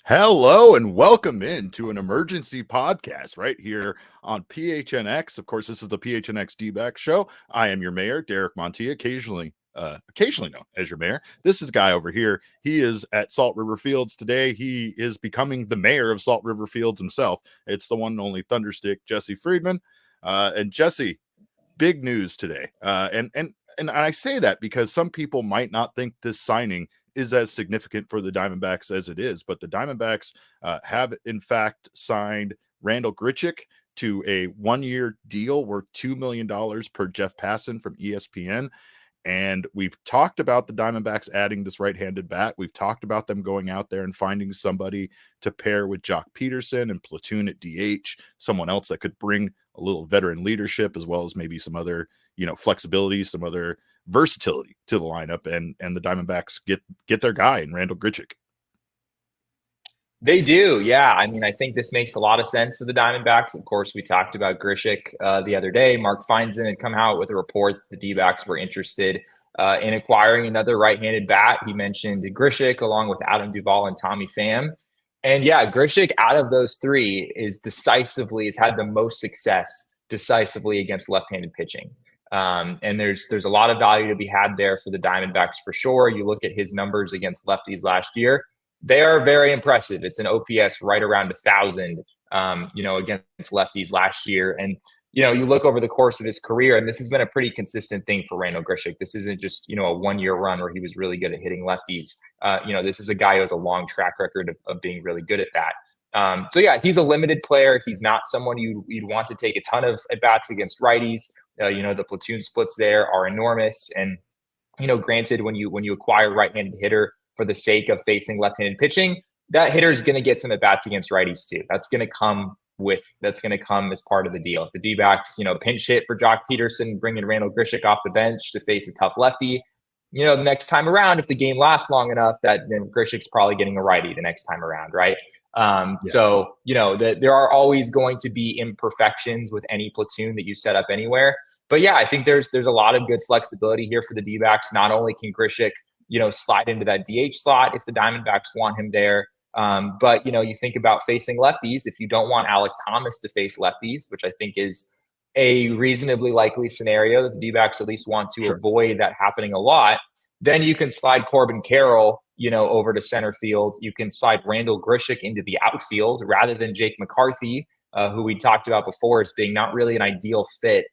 Hello and welcome in to an emergency podcast right here on PHNX. Of course, this is the PHNX D-Back show. I am your mayor, Derek Montilla, occasionally known as your mayor. This is a guy over here. He is at Salt River Fields today. He is becoming the mayor of Salt River Fields himself. It's the one and only Thunderstick, Jesse Friedman. And Jesse, big news today. And I say that because some people might not think this signing is as significant for the Diamondbacks as it is, but the Diamondbacks have in fact signed Randal Grichuk to a 1-year deal worth $2 million per Jeff Passan from ESPN. And we've talked about the Diamondbacks adding this right-handed bat. We've talked about them going out there and finding somebody to pair with Jock Peterson and platoon at DH, someone else that could bring a little veteran leadership as well as maybe some other, flexibility, some other versatility to the lineup, and the Diamondbacks get their guy in Randal Grichuk. They do, yeah. I mean, I think this makes a lot of sense for the Diamondbacks. Of course, we talked about Grichuk the other day. Mark Feinstein had come out with a report the D-backs were interested in acquiring another right-handed bat. He mentioned Grichuk along with Adam Duvall and Tommy Pham. And yeah, Grichuk out of those three has had the most success decisively against left-handed pitching. And there's a lot of value to be had there for the Diamondbacks for sure. You look at his numbers against lefties last year, they are very impressive. It's an OPS right around 1,000, against lefties last year. And, you look over the course of his career, and this has been a pretty consistent thing for Randal Grichuk. This isn't just, a 1-year run where he was really good at hitting lefties. This is a guy who has a long track record of being really good at that. So yeah, he's a limited player. He's not someone you'd want to take a ton of at-bats against righties. The platoon splits there are enormous. And, granted, when you acquire a right-handed hitter for the sake of facing left-handed pitching, that hitter is going to get some at-bats against righties too. That's going to come as part of the deal. If the D-backs, pinch hit for Jock Peterson, bringing Randal Grichuk off the bench to face a tough lefty, the next time around, if the game lasts long enough, then Grichuk's probably getting a righty the next time around, right? So, there are always going to be imperfections with any platoon that you set up anywhere. But yeah, I think there's a lot of good flexibility here for the D-backs. Not only can Grichuk, slide into that DH slot if the Diamondbacks want him there, but, you think about facing lefties. If you don't want Alek Thomas to face lefties, which I think is a reasonably likely scenario that the D-backs at least want to avoid that happening a lot, then you can slide Corbin Carroll, over to center field. You can slide Randal Grichuk into the outfield rather than Jake McCarthy, who we talked about before as being not really an ideal fit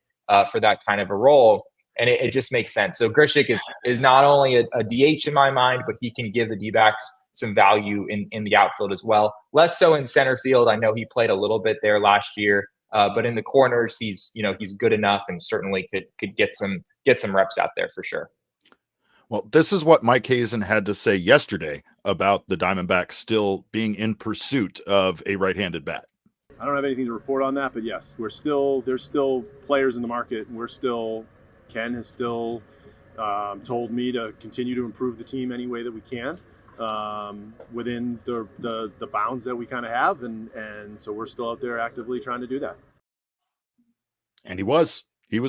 for that kind of a role. And it just makes sense. So Grichuk is not only a DH in my mind, but he can give the D-backs some value in the outfield as well. Less so in center field. I know he played a little bit there last year, but in the corners, he's good enough and certainly could get some reps out there for sure. Well, this is what Mike Hazen had to say yesterday about the Diamondbacks still being in pursuit of a right-handed bat. I don't have anything to report on that, but yes, there's still players in the market, and Ken has still told me to continue to improve the team any way that we can within the bounds that we kind of have, and so we're still out there actively trying to do that. And he was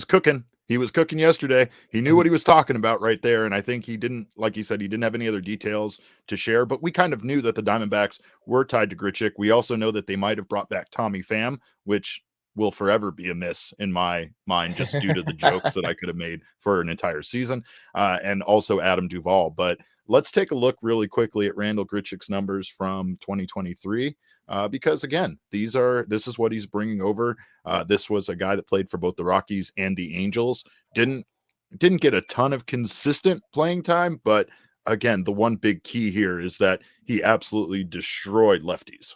cooking. He was cooking yesterday. He knew what he was talking about right there. And I think he didn't, like he said, he didn't have any other details to share, but we kind of knew that the Diamondbacks were tied to Grichuk. We also know that they might have brought back Tommy Pham, which will forever be a miss in my mind, just due to the jokes that I could have made for an entire season, and also Adam Duvall. But let's take a look really quickly at Randal Grichuk's numbers from 2023. Because again, this is what he's bringing over. This was a guy that played for both the Rockies and the Angels. Didn't get a ton of consistent playing time, but again, the one big key here is that he absolutely destroyed lefties.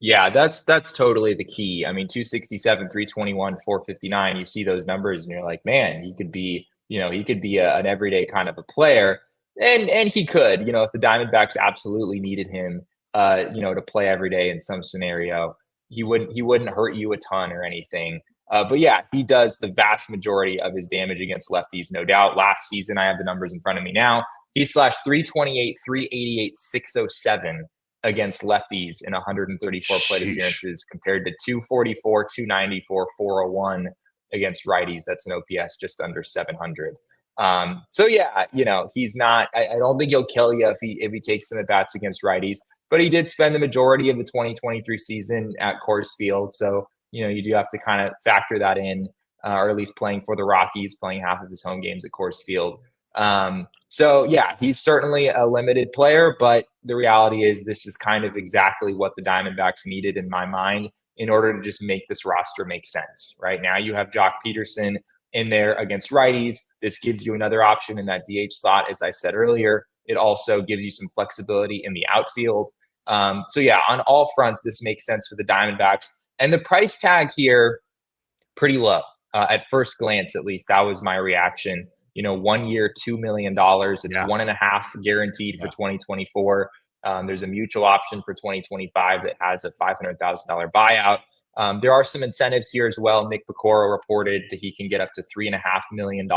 Yeah, that's totally the key. I mean, 267, 321, 459, you see those numbers and you're like, man, he could be, he could be an everyday kind of a player. And he could, if the Diamondbacks absolutely needed him to play every day in some scenario, he wouldn't hurt you a ton or anything. But yeah, he does the vast majority of his damage against lefties, no doubt. Last season, I have the numbers in front of me now. He slashed 328, 388, 607 against lefties in 134 plate Sheesh. appearances compared to 244, 294, 401 against righties. That's an OPS just under 700. So yeah, he's not. I don't think he'll kill you if he takes some at bats against righties. But he did spend the majority of the 2023 season at Coors Field, so you do have to kind of factor that in, or at least playing for the Rockies, playing half of his home games at Coors Field. So yeah, he's certainly a limited player, but the reality is this is kind of exactly what the Diamondbacks needed in my mind in order to just make this roster make sense. Right now you have Jock Peterson in there against righties. This gives you another option in that DH slot, as I said earlier. It also gives you some flexibility in the outfield. So yeah, on all fronts, this makes sense for the Diamondbacks. And the price tag here, pretty low. At first glance, at least, that was my reaction. 1 year, $2 million. It's Yeah. 1.5 guaranteed for 2024. There's a mutual option for 2025 that has a $500,000 buyout. There are some incentives here as well. Nick Pecoro reported that he can get up to $3.5 million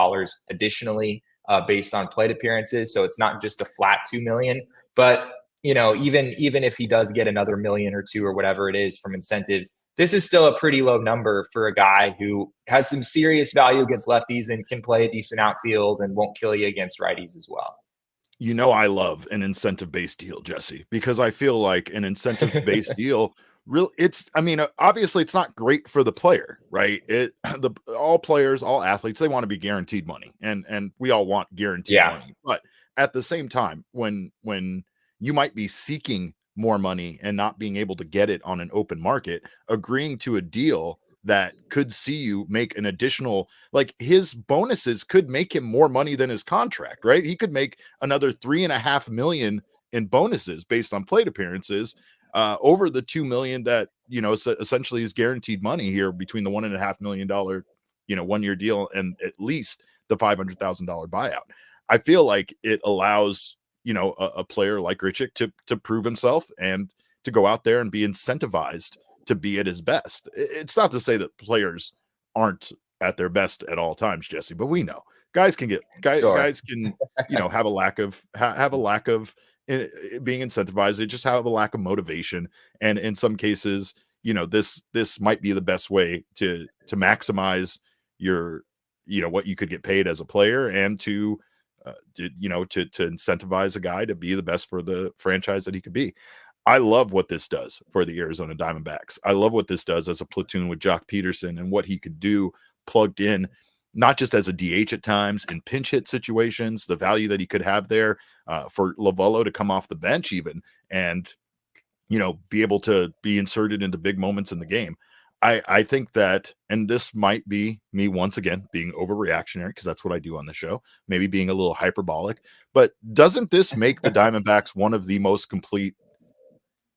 additionally based on plate appearances. So it's not just a flat $2 million, but even if he does get another million or two or whatever it is from incentives, this is still a pretty low number for a guy who has some serious value against lefties and can play a decent outfield and won't kill you against righties as well. I love an incentive-based deal, Jesse, because I feel like an incentive-based deal obviously it's not great for the player, right? All players, all athletes, they want to be guaranteed money, and we all want guaranteed money. But at the same time, when you might be seeking more money and not being able to get it on an open market, agreeing to a deal that could see you make an additional, like, his bonuses could make him more money than his contract, right? He could make another $3.5 million in bonuses based on plate appearances over the $2 million that essentially is guaranteed money here between the $1.5 million 1 year deal and at least the $500,000 buyout. I feel like it allows a player like Grichuk to prove himself and to go out there and be incentivized to be at his best. It's not to say that players aren't at their best at all times, Jesse, but we know guys can have a lack of being incentivized. They just have a lack of motivation, and in some cases, this might be the best way to maximize your what you could get paid as a player, and to incentivize a guy to be the best for the franchise that he could be. I love what this does for the Arizona Diamondbacks. I love what this does as a platoon with Jock Peterson and what he could do plugged in, not just as a DH at times in pinch hit situations, the value that he could have there for Lovello to come off the bench even and, be able to be inserted into big moments in the game. I think that, and this might be me once again being overreactionary, because that's what I do on the show, maybe being a little hyperbolic, but doesn't this make the Diamondbacks one of the most complete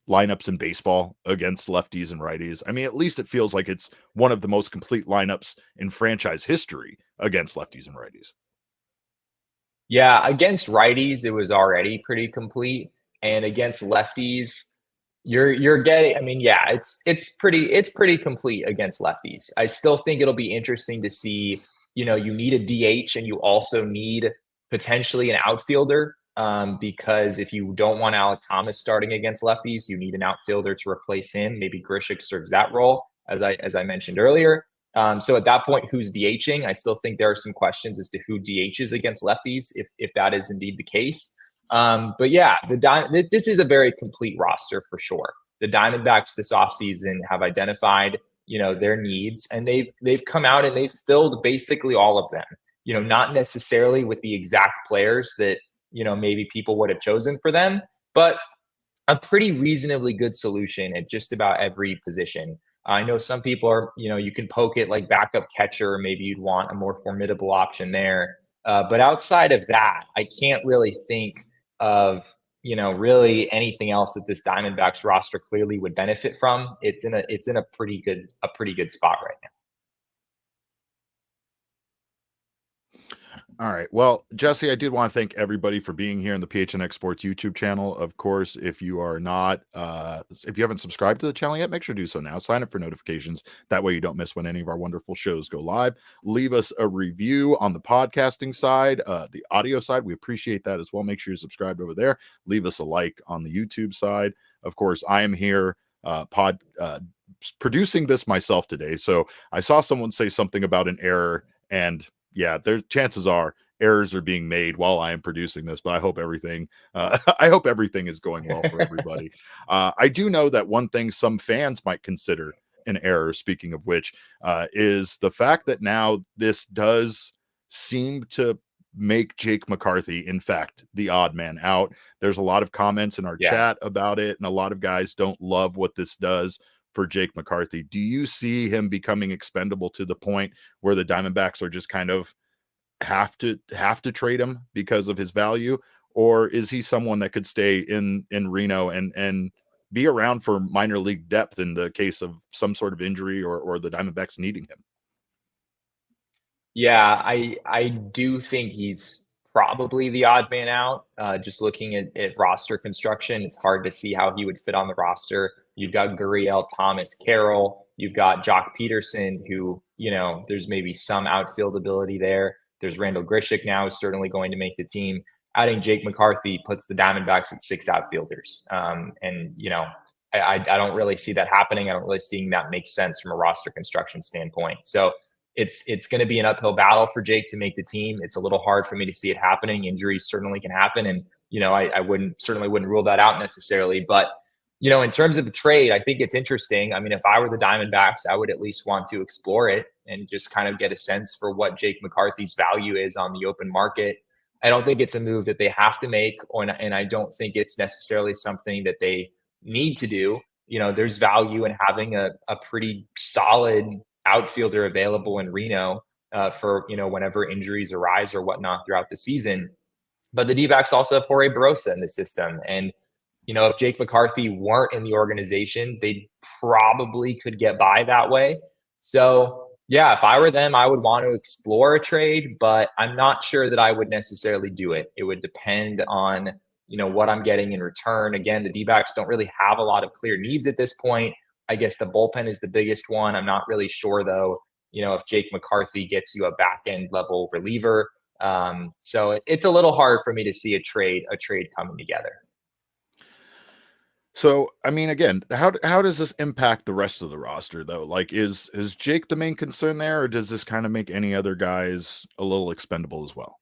lineups in baseball against lefties and righties? I mean, at least it feels like it's one of the most complete lineups in franchise history against lefties and righties. Yeah, against righties, it was already pretty complete, and against lefties, you're getting. I mean, yeah, it's pretty complete against lefties. I still think it'll be interesting to see. You need a DH, and you also need potentially an outfielder. Because if you don't want Alec Thomas starting against lefties, you need an outfielder to replace him. Maybe Grichuk serves that role, as I mentioned earlier. So at that point, who's DHing? I still think there are some questions as to who DHs against lefties, if that is indeed the case. But yeah, this is a very complete roster for sure. The Diamondbacks this offseason have identified, their needs, and they've come out and they've filled basically all of them. Not necessarily with the exact players that maybe people would have chosen for them, but a pretty reasonably good solution at just about every position. I know some people are, you can poke it like backup catcher. Maybe you'd want a more formidable option there. But outside of that, I can't really think of, really anything else that this Diamondbacks roster clearly would benefit from, it's in a pretty good spot right now. All right. Well, Jesse, I did want to thank everybody for being here in the PHNX Sports YouTube channel. Of course, if you are not, if you haven't subscribed to the channel yet, make sure to do so now. Sign up for notifications. That way you don't miss when any of our wonderful shows go live. Leave us a review on the podcasting side, the audio side. We appreciate that as well. Make sure you're subscribed over there. Leave us a like on the YouTube side. Of course, I am here producing this myself today. So I saw someone say something about an error, and yeah, there chances are errors are being made while I am producing this, but I hope everything is going well for everybody. I do know that one thing some fans might consider an error, speaking of which, is the fact that now this does seem to make Jake McCarthy, in fact, the odd man out. There's a lot of comments in our chat about it, and a lot of guys don't love what this does for Jake McCarthy. Do you see him becoming expendable to the point where the Diamondbacks are just kind of have to trade him because of his value, or is he someone that could stay in Reno and be around for minor league depth in the case of some sort of injury or the Diamondbacks needing him? Yeah, I do think he's probably the odd man out. Just looking at roster construction, it's hard to see how he would fit on the roster. You've got Gurriel, Thomas, Carroll. You've got Jock Peterson, who, there's maybe some outfield ability there. There's Randal Grichuk now, who's certainly going to make the team. Adding Jake McCarthy puts the Diamondbacks at 6 outfielders. I don't really see that happening. I don't really see that make sense from a roster construction standpoint. So it's going to be an uphill battle for Jake to make the team. It's a little hard for me to see it happening. Injuries certainly can happen. And, I certainly wouldn't rule that out necessarily. But, in terms of a trade, I think it's interesting. I mean, if I were the Diamondbacks, I would at least want to explore it and just kind of get a sense for what Jake McCarthy's value is on the open market. I don't think it's a move that they have to make, and I don't think it's necessarily something that they need to do. There's value in having a pretty solid outfielder available in Reno for, whenever injuries arise or whatnot throughout the season. But the D-backs also have Jorge Barosa in the system. And, if Jake McCarthy weren't in the organization, they probably could get by that way. So, yeah, if I were them, I would want to explore a trade, but I'm not sure that I would necessarily do it. It would depend on, what I'm getting in return. Again, the D-backs don't really have a lot of clear needs at this point. I guess the bullpen is the biggest one. I'm not really sure, though, if Jake McCarthy gets you a back-end level reliever. So it's a little hard for me to see a trade coming together. So, I mean, again, how does this impact the rest of the roster, though? Like, is Jake the main concern there, or does this kind of make any other guys a little expendable as well?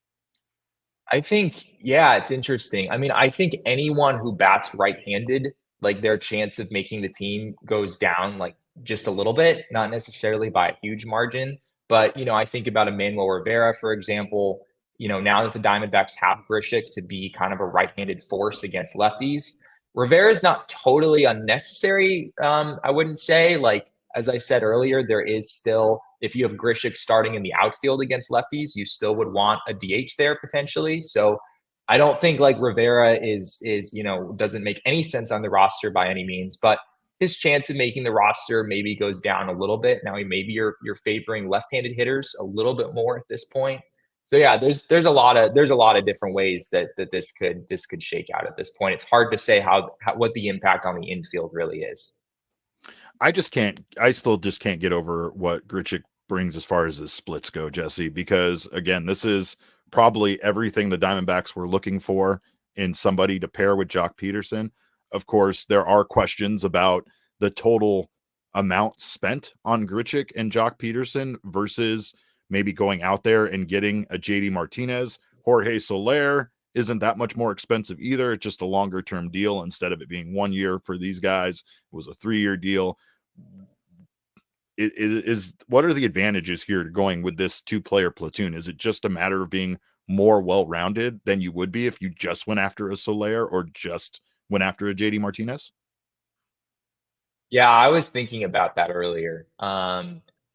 I think, yeah, it's interesting. I mean, I think anyone who bats right-handed, like their chance of making the team goes down like just a little bit, not necessarily by a huge margin. But, I think about Emmanuel Rivera, for example. Now that the Diamondbacks have Grichuk to be kind of a right-handed force against lefties, Rivera is not totally unnecessary. I wouldn't say. Like, as I said earlier, there is still, if you have Grichuk starting in the outfield against lefties, you still would want a DH there potentially. So I don't think like Rivera is doesn't make any sense on the roster by any means, but his chance of making the roster maybe goes down a little bit. Now maybe you're favoring left-handed hitters a little bit more at this point. So yeah, there's a lot of different ways that this could shake out at this point. It's hard to say what the impact on the infield really is. I still just can't get over what Grichuk brings as far as his splits go, Jesse, because again, this is probably everything the Diamondbacks were looking for in somebody to pair with Jock Peterson. Of course, there are questions about the total amount spent on Grichuk and Jock Peterson versus maybe going out there and getting a JD Martinez. Jorge Soler isn't that much more expensive either. It's just a longer term deal. Instead of it being 1 year for these guys, it was a 3-year deal. What are the advantages here to going with this 2-player platoon? Is it just a matter of being more well-rounded than you would be if you just went after a Soler or just went after a JD Martinez? Yeah, I was thinking about that earlier.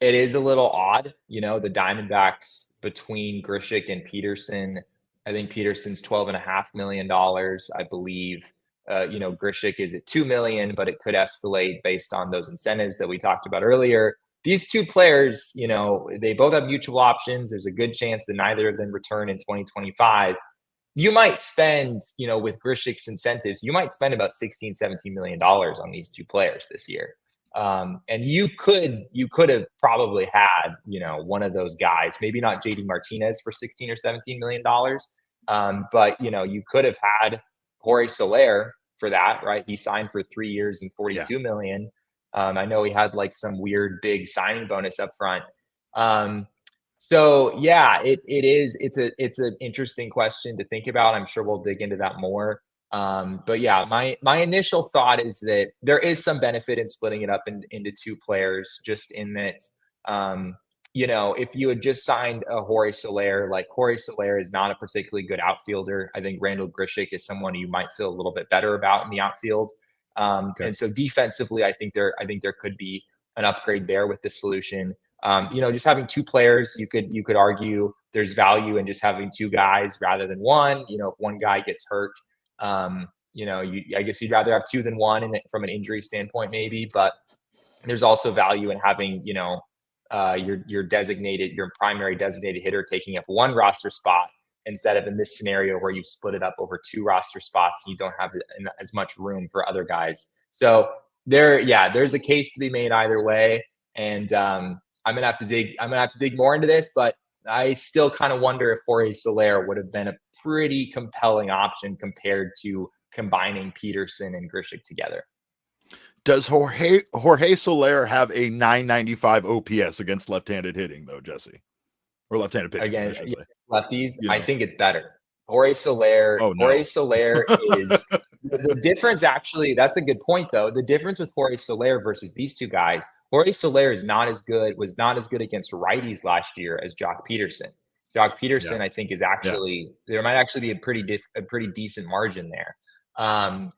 It is a little odd, the Diamondbacks between Grichuk and Peterson I think Peterson's $12.5 million, I believe. Grichuk is at $2 million, but it could escalate based on those incentives that we talked about earlier. These two players, they both have mutual options. There's a good chance that neither of them return in 2025. You might spend, with Grichuk's incentives, you might spend about $16, $17 million on these two players this year. And you could have probably had, one of those guys, maybe not JD Martinez for 16 or $17 million. But you could have had Jorge Soler for that, right? He signed for 3 years and $42 million. I know he had like some weird big signing bonus up front. So yeah, it's an interesting question to think about. I'm sure we'll dig into that more. But yeah, my initial thought is that there is some benefit in splitting it up into two players, just in that, if you had just signed a Jorge Soler, like Jorge Soler is not a particularly good outfielder. I think Randal Grichuk is someone you might feel a little bit better about in the outfield. And so defensively, I think there could be an upgrade there with this solution. Just having two players, you could argue there's value in just having two guys rather than one. If one guy gets hurt, I guess you'd rather have two than one from an injury standpoint, maybe. But there's also value in having, your primary designated hitter taking up one roster spot instead of in this scenario where you've split it up over two roster spots and you don't have as much room for other guys. So there's a case to be made either way. And I'm gonna have to dig more into this, but I still kind of wonder if Jorge Soler would have been a pretty compelling option compared to combining Peterson and Grichuk together. Does Jorge Soler have a 995 OPS against left-handed hitting, though, Jesse? Or left-handed pitching, again, I should say. Lefties? Yeah. I think it's better. Jorge Soler is the difference. Actually, that's a good point, though. The difference with Jorge Soler versus these two guys, Jorge Soler was not as good against righties last year as Jock Peterson. Jock Peterson, I think, is actually there might actually be a pretty decent margin there.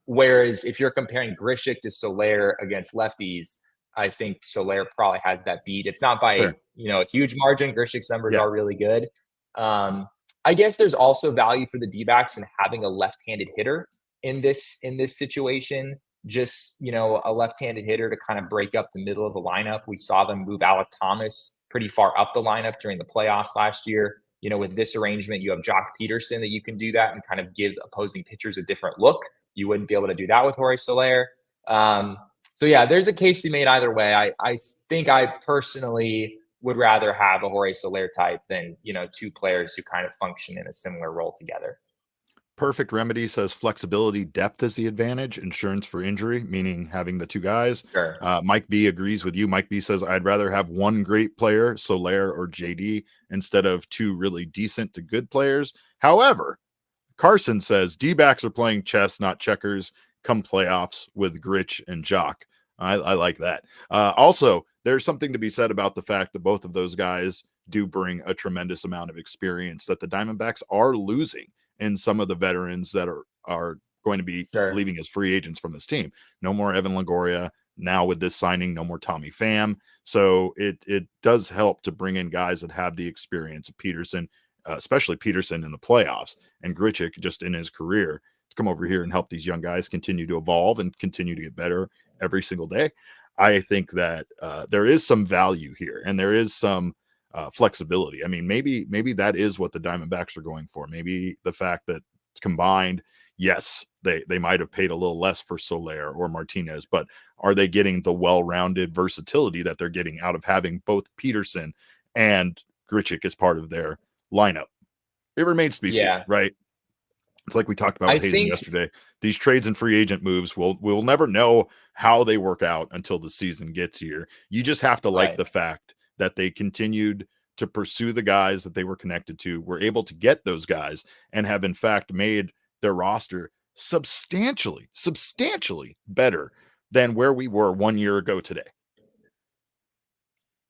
Whereas if you're comparing Grichuk to Soler against lefties, I think Soler probably has that beat. It's not by a huge margin. Grichuk's numbers are really good. I guess there's also value for the D-backs in having a left-handed hitter in this situation. Just, a left-handed hitter to kind of break up the middle of the lineup. We saw them move Alec Thomas pretty far up the lineup during the playoffs last year. With this arrangement, you have Jock Peterson that you can do that and kind of give opposing pitchers a different look. You wouldn't be able to do that with Jorge Soler. So yeah, there's a case to be made either way. I think I personally would rather have a Jorge Soler type than, two players who kind of function in a similar role together. Perfect Remedy says flexibility, depth is the advantage, insurance for injury, meaning having the two guys. Sure. Mike B agrees with you. Mike B says, I'd rather have one great player, Soler or JD, instead of two really decent to good players. However, Carson says D-backs are playing chess, not checkers, come playoffs with Grich and Jock. I like that. Also, there's something to be said about the fact that both of those guys do bring a tremendous amount of experience that the Diamondbacks are losing in some of the veterans that are going to be leaving as free agents from this team. No more Evan Longoria. Now with this signing, no more Tommy Pham. So it does help to bring in guys that have the experience of Peterson, especially Peterson in the playoffs, and Grichuk just in his career, to come over here and help these young guys continue to evolve and continue to get better every single day. I think that there is some value here, and there is some flexibility. I mean, maybe that is what the Diamondbacks are going for. Maybe the fact that combined, yes, they might have paid a little less for Soler or Martinez, but are they getting the well-rounded versatility that they're getting out of having both Peterson and Grichuk as part of their lineup? It remains to be seen, right? It's like we talked about with Hazen yesterday. These trades and free agent moves, we'll never know how they work out until the season gets here. You just have to like the fact that they continued to pursue the guys that they were connected to, were able to get those guys, and have in fact made their roster substantially better than where we were 1 year ago today.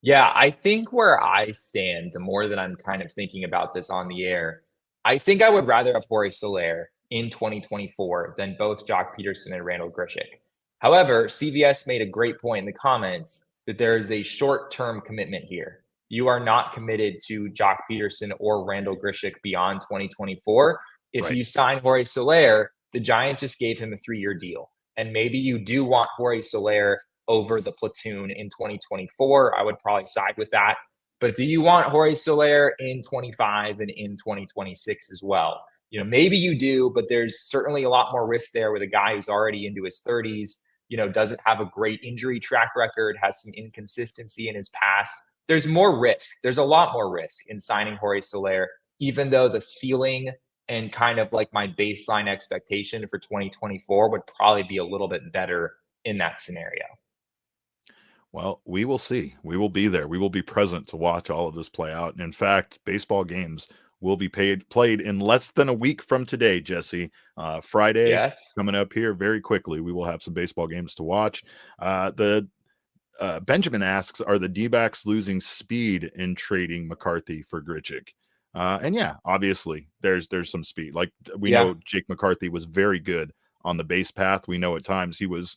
Yeah, I think where I stand, the more that I'm kind of thinking about this on the air, I think I would rather have Jorge Soler in 2024 than both Jock Peterson and Randal Grichuk. However, CVS made a great point in the comments that there is a short-term commitment here. you are not committed to Jock Peterson or Randal Grichuk beyond 2024. If Right. you sign Jorge Soler, the Giants just gave him a 3-year deal. And maybe you do want Jorge Soler over the platoon in 2024. I would probably side with that. But do you want Jorge Soler in 25 and in 2026 as well? Maybe you do, but there's certainly a lot more risk there with a guy who's already into his 30s, doesn't have a great injury track record, has some inconsistency in his past. There's more risk. There's a lot more risk in signing Jorge Soler, even though the ceiling and kind of like my baseline expectation for 2024 would probably be a little bit better in that scenario. Well, we will see. We will be there. We will be present to watch all of this play out. And in fact, baseball games will be played in less than a week from today, Jesse. Friday Yes. coming up here very quickly. We will have some baseball games to watch. Benjamin asks, are the D-backs losing speed in trading McCarthy for Grichuk? And yeah, obviously there's some speed. Like we know Jake McCarthy was very good on the base path. We know at times he was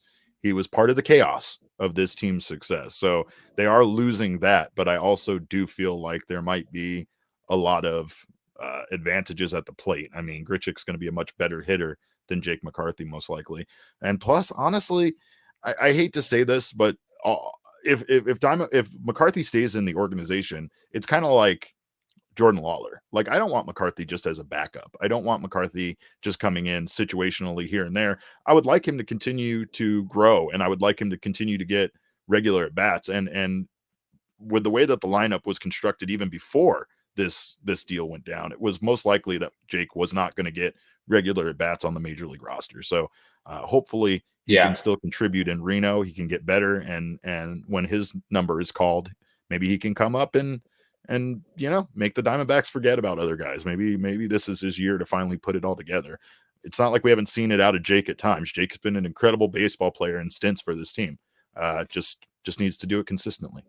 part of the chaos of this team's success. So they are losing that, but I also do feel like there might be a lot of advantages at the plate. I mean, Grichuk's going to be a much better hitter than Jake McCarthy, most likely. And plus, honestly, I hate to say this, but if McCarthy stays in the organization, it's kind of like Jordan Lawler. Like, I don't want McCarthy just as a backup. I don't want McCarthy just coming in situationally here and there. I would like him to continue to grow, and I would like him to continue to get regular at bats. And with the way that the lineup was constructed, even before this deal went down, it was most likely that Jake was not going to get regular at bats on the major league roster. So hopefully he can still contribute in Reno. He can get better, and when his number is called, maybe he can come up and make the Diamondbacks forget about other guys. Maybe this is his year to finally put it all together. It's not like we haven't seen it out of Jake at times. Jake's been an incredible baseball player in stints for this team. Just needs to do it consistently.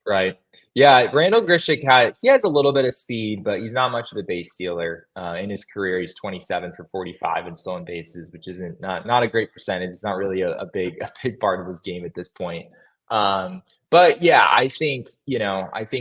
Right. Yeah. Randal Grichuk has a little bit of speed, but he's not much of a base stealer. In his career, he's 27 for 45 in stolen bases, which isn't not a great percentage. It's not really a big part of his game at this point. But yeah, I think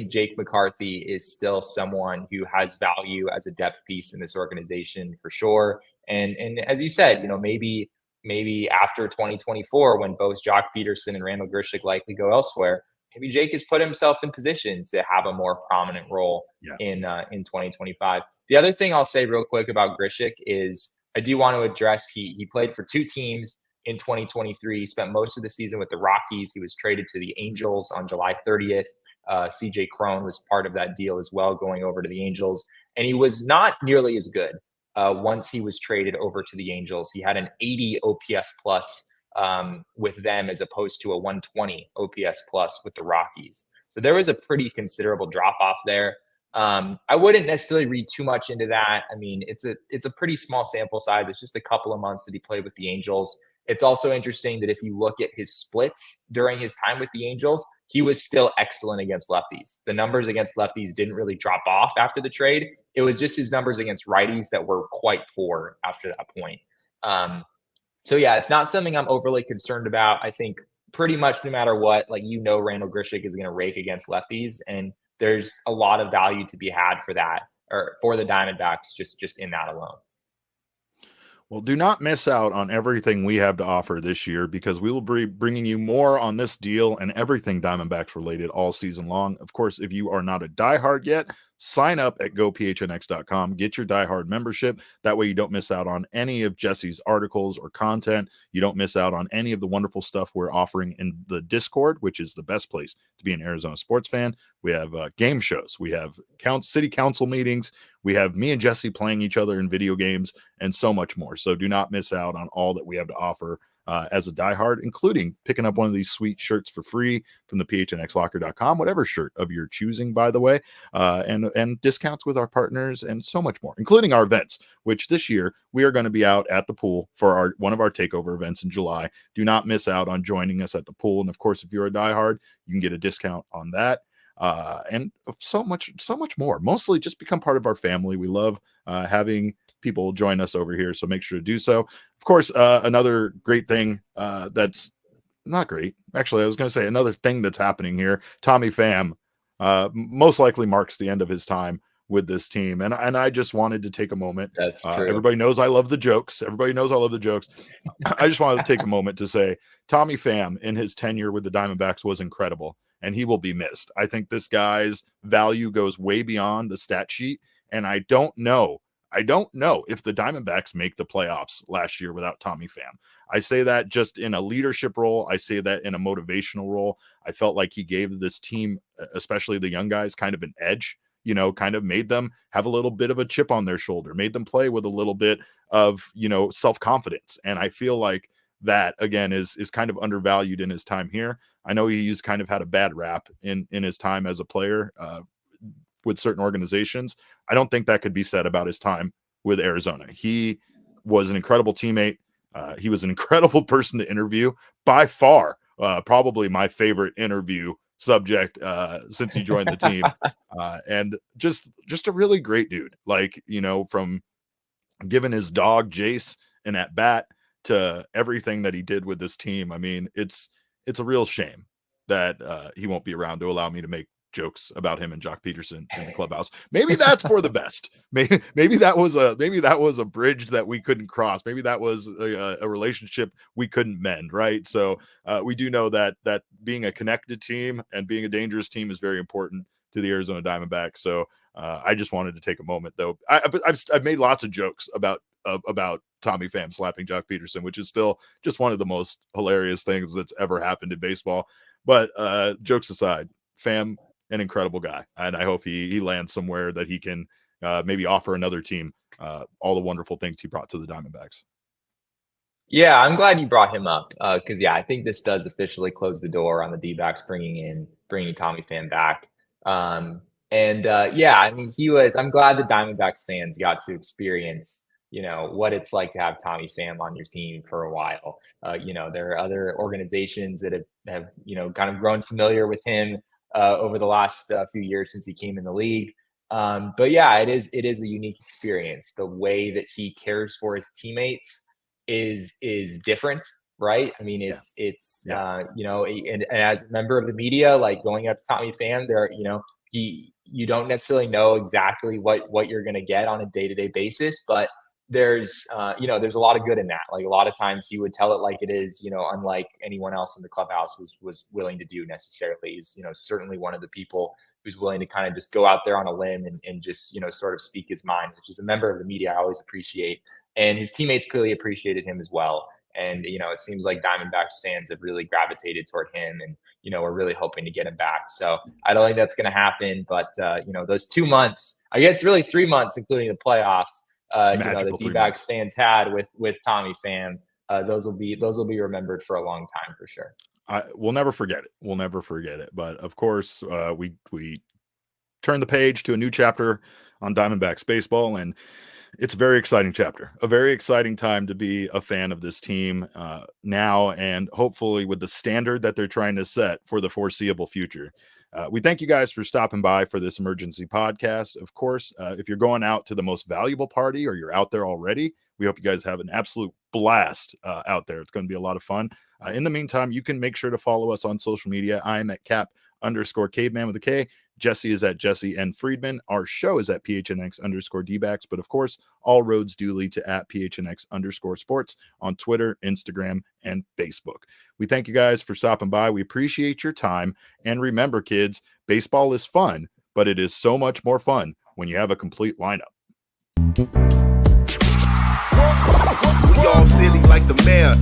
Jake McCarthy is still someone who has value as a depth piece in this organization for sure. And as you said, maybe after 2024, when both Jock Peterson and Randal Grichuk likely go elsewhere, maybe Jake has put himself in position to have a more prominent role in 2025. The other thing I'll say real quick about Grichuk is I do want to address he played for 2 teams in 2023. He spent most of the season with the Rockies. He was traded to the Angels on July 30th. CJ Cron was part of that deal as well, going over to the Angels. And he was not nearly as good once he was traded over to the Angels. He had an 80 OPS plus with them as opposed to a 120 OPS plus with the Rockies. So there was a pretty considerable drop off there. I wouldn't necessarily read too much into that. I mean, it's a pretty small sample size. It's just a couple of months that he played with the Angels. It's also interesting that if you look at his splits during his time with the Angels, he was still excellent against lefties. The numbers against lefties didn't really drop off after the trade. It was just his numbers against righties that were quite poor after that point. So yeah, it's not something I'm overly concerned about. I think pretty much no matter what, Randal Grichuk is going to rake against lefties, and there's a lot of value to be had for that, or for the Diamondbacks just in that alone. Well, do not miss out on everything we have to offer this year, because we will be bringing you more on this deal and everything Diamondbacks related all season long. Of course, if you are not a diehard yet, sign up at gophnx.com. Get your diehard membership. That way you don't miss out on any of Jesse's articles or content. You don't miss out on any of the wonderful stuff we're offering in the Discord, which is the best place to be an Arizona sports fan. We have game shows. We have city council meetings. We have me and Jesse playing each other in video games and so much more. So do not miss out on all that we have to offer as a diehard, including picking up one of these sweet shirts for free from the phnxlocker.com, whatever shirt of your choosing, by the way, and discounts with our partners and so much more, including our events, which this year we are going to be out at the pool for one of our takeover events in July. Do not miss out on joining us at the pool. And of course, if you're a diehard, you can get a discount on that. And so much more. Mostly just become part of our family. We love having people join us over here, so make sure to do so. Of course, another great thing that's not great. Actually, I was going to say another thing that's happening here. Tommy Pham most likely marks the end of his time with this team. And I just wanted to take a moment. That's true. Everybody knows I love the jokes. I just wanted to take a moment to say Tommy Pham in his tenure with the Diamondbacks was incredible, and he will be missed. I think this guy's value goes way beyond the stat sheet, and I don't know if the Diamondbacks make the playoffs last year without Tommy Pham. I say that just in a leadership role. I say that in a motivational role. I felt like he gave this team, especially the young guys, kind of an edge, kind of made them have a little bit of a chip on their shoulder, made them play with a little bit of, self-confidence. And I feel like that, again, is kind of undervalued in his time here. I know he's kind of had a bad rap in his time as a player with certain organizations. I don't think that could be said about his time with Arizona. He was an incredible teammate. He was an incredible person to interview. By far, probably my favorite interview subject since he joined the team. And just a really great dude. Like, from giving his dog Jace an at bat to everything that he did with this team. I mean, it's a real shame that he won't be around to allow me to make jokes about him and Jock Peterson in the clubhouse. Maybe that's for the best. Maybe that was a bridge that we couldn't cross. Maybe that was a relationship we couldn't mend. Right. So we do know that being a connected team and being a dangerous team is very important to the Arizona Diamondbacks. So I just wanted to take a moment, though. I've made lots of jokes about Tommy Pham slapping Jock Peterson, which is still just one of the most hilarious things that's ever happened in baseball. But jokes aside, Pham, an incredible guy, and I hope he lands somewhere that he can maybe offer another team all the wonderful things he brought to the Diamondbacks. Yeah, I'm glad you brought him up because I think this does officially close the door on the D-backs bringing Tommy Pham back. I mean, I'm glad the Diamondbacks fans got to experience, what it's like to have Tommy Pham on your team for a while. There are other organizations that have kind of grown familiar with him over the last few years since he came in the league. It is a unique experience. The way that he cares for his teammates is different, right? I mean, and as a member of the media, like going up to Tommy Pham, you don't necessarily know exactly what you're going to get on a day-to-day basis, but there's a lot of good in that. Like a lot of times he would tell it like it is, unlike anyone else in the clubhouse was willing to do necessarily. He's, certainly one of the people who's willing to kind of just go out there on a limb and just, sort of speak his mind, which is a member of the media I always appreciate. And his teammates clearly appreciated him as well. And, it seems like Diamondbacks fans have really gravitated toward him and, we're really hoping to get him back. So I don't think that's going to happen. But, those 2 months, I guess really 3 months, including the playoffs, the D-backs fans had with Tommy Pham, those will be remembered for a long time for sure. We'll never forget it. But of course, we turn the page to a new chapter on Diamondbacks baseball, and it's a very exciting chapter, a very exciting time to be a fan of this team now, and hopefully with the standard that they're trying to set for the foreseeable future. We thank you guys for stopping by for this emergency podcast. Of course, if you're going out to the most valuable party or you're out there already, we hope you guys have an absolute blast out there. It's going to be a lot of fun. In the meantime, you can make sure to follow us on social media. I'm at Cap_Caveman with a K. Jesse is at Jesse N. Friedman. Our show is at PHNX_D-backs. But of course, all roads do lead to at PHNX_sports on Twitter, Instagram, and Facebook. We thank you guys for stopping by. We appreciate your time. And remember, kids, baseball is fun, but it is so much more fun when you have a complete lineup. We all silly like the mayor.